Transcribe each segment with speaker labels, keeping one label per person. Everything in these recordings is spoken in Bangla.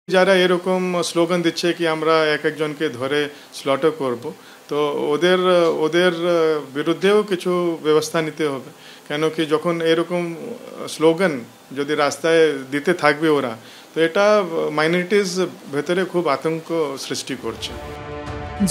Speaker 1: যারা এরকম স্লোগান দিচ্ছে কি আমরা এক একজনকে ধরে স্লটার করব, তো ওদের বিরুদ্ধেও কিছু ব্যবস্থা নিতে হবে। কেন কি যখন এরকম স্লোগান যদি রাস্তায় দিতে থাকবে ওরা, তো এটা মাইনরিটিস ভেতরে খুব আতঙ্ক সৃষ্টি করছে।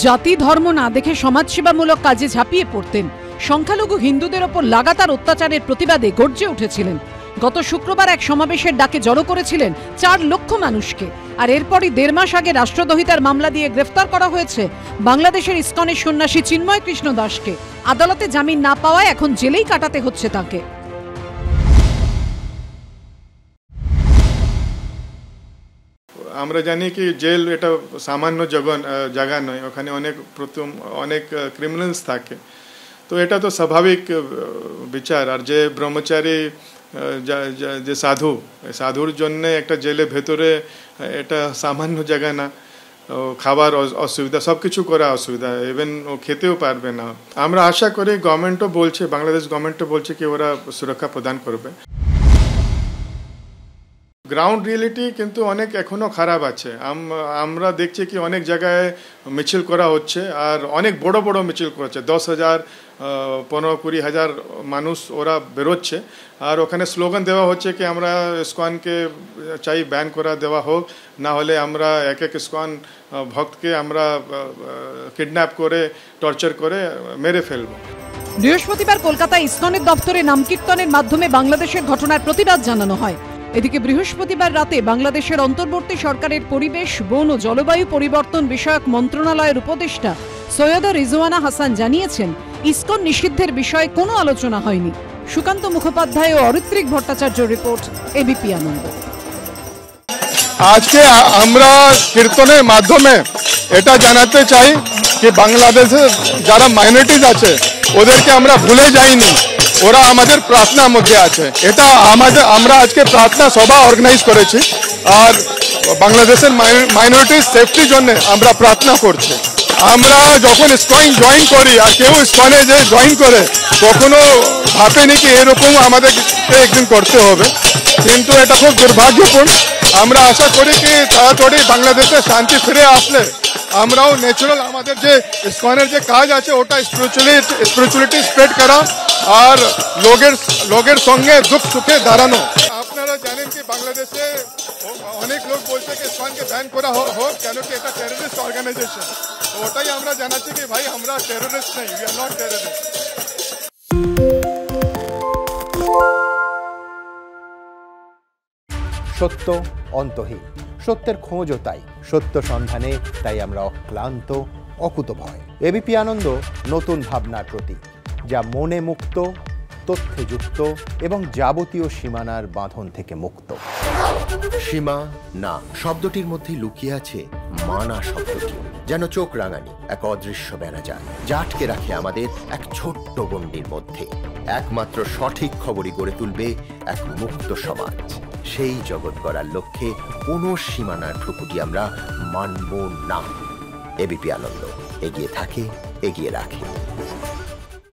Speaker 2: জাতি ধর্ম না দেখে সমাজসেবামূলক কাজে ঝাঁপিয়ে পড়তেন। সংখ্যালঘু হিন্দুদের ওপর লাগাতার অত্যাচারের প্রতিবাদে গর্জে উঠেছিলেন। গত শুক্রবার এক সমাবেশের ডাকে জড়ো করেছিলেন 4 লক্ষ মানুষকে। আর এরপরই 1.5 মাস আগে রাষ্ট্রদ্রোহিতার মামলা দিয়ে গ্রেফতার করা হয়েছে বাংলাদেশের ইসকনের সন্ন্যাসী চিন্ময় কৃষ্ণ দাসকে। আদালতে জামিন না পাওয়ায় এখন জেলেই কাটাতে হচ্ছে তাকে।
Speaker 1: আমরা জানি কি জেল এটা সামান্য জায়গা নয়, ওখানে অনেক ক্রিমিনালস থাকে। তো এটা তো স্বাভাবিক বিচার। আর যে ব্রহ্মচারী যে সাধুর জন্য একটা জেলের ভেতরে এটা সামান্য জায়গা না, খাবার অসুবিধা, সব কিছু করা অসুবিধা, ইভেন ও খেতেও পারবে না। আমরা আশা করি গভর্নমেন্টও বলছে, বাংলাদেশ গভর্নমেন্টও বলছে কি ওরা সুরক্ষা প্রদান করবে। গ্রাউন্ড রিয়েলিটি কিন্তু অনেক এখনো খারাপ আছে। আমরা দেখছি কি অনেক জায়গায় মিছিল করা হচ্ছে, আর অনেক বড় বড় মিছিল করছে, 10,000, 15-20 হাজার মানুষ ওরা বেরোচ্ছে। আর ওখানে স্লোগান দেওয়া হচ্ছে কি আমরা ইসকনকে চাই ব্যান করা দেওয়া হোক, না হলে আমরা এক ইসকন ভক্তকে আমরা কিডন্যাপ করে টর্চার করে মেরে ফেলবো।
Speaker 2: বৃহস্পতিবার কলকাতায় ইসকনের দপ্তরে নামকীর্তনের মাধ্যমে বাংলাদেশের ঘটনার প্রতিবাদ জানানো হয়। এদিকে বৃহস্পতিবার রাতে বাংলাদেশের অন্তর্বর্তী সরকারের পরিবেশ, বন ও জলবায়ু পরিবর্তন বিষয়ক মন্ত্রণালয়ের উপদেষ্টা সৈয়দা রিজওয়ানা হাসান জানিয়েছেন, ইসকন নিষিদ্ধের বিষয়ে কোনো আলোচনা হয়নি। সুকান্ত মুখোপাধ্যায় ও অরিত্রিক ভট্টাচার্যের রিপোর্ট, এবিপি আনন্দ।
Speaker 3: আজকে আমরা কীর্তনের মাধ্যমে এটা জানাতে চাই যে বাংলাদেশের যারা মাইনরিটিজ আছে ওদেরকে আমরা ভুলে যাইনি, ওরা আমাদের প্রার্থনার মধ্যে আছে। এটা আমরা আজকে প্রার্থনা সভা অর্গানাইজ করেছি, আর বাংলাদেশের মাইনরিটিজ সেফটির জন্য আমরা প্রার্থনা করছি। আমরা যখন ইসকন জয়েন করি আর কেউ ইসকনে যে জয়েন করে কখনো ভাবেনি কি এরকম আমাদেরকে একদিন করতে হবে, কিন্তু এটা খুব দুর্ভাগ্যপূর্ণ। আমরা আশা করি কি তাড়াতাড়ি বাংলাদেশে শান্তি ফিরে আসলে আমরাও ন্যাচারাল আমাদের যে ইসকনের যে কাজ আছে ওটা স্পিরিচুয়ালিটি স্প্রেড করা আর লোকের সঙ্গে দুঃখ সুখে দাঁড়ানো। আপনারা জানেন কি বাংলাদেশে অনেক লোক বলছে কি ইসকনকে ব্যান করা হোক, কেন কি এটা টেররিস্ট অর্গানাইজেশন। তো ওটাই আমরা জানাচ্ছি কি ভাই আমরা টেররিস্ট নেই, উই আর নট টেররিস্ট।
Speaker 4: সত্য অন্তহীন, সত্যের খোঁজও তাই, সত্য সন্ধানে তাই আমরা অক্লান্ত, অকুতভয়। এবিপি আনন্দ নতুন ভাবনার প্রতীক, যা মনে মুক্ত, তথ্যে যুক্ত এবং যাবতীয় সীমানার বাঁধন থেকে মুক্ত।
Speaker 5: সীমা না শব্দটির মধ্যেই লুকিয়ে আছে মানা শব্দটি, যেন চোখ রাঙানি এক অদৃশ্য বেড়াজাল, যা আটকে রাখে আমাদের এক ছোট্ট গণ্ডির মধ্যে। একমাত্র সঠিক খবরই গড়ে তুলবে এক মুক্ত সমাজ। সেই জগৎ গড়ার লক্ষ্যে কোনো সীমানার ঠুকুটি আমরা মানব না। এবিপি আনন্দ এগিয়ে থাকে, এগিয়ে রাখে।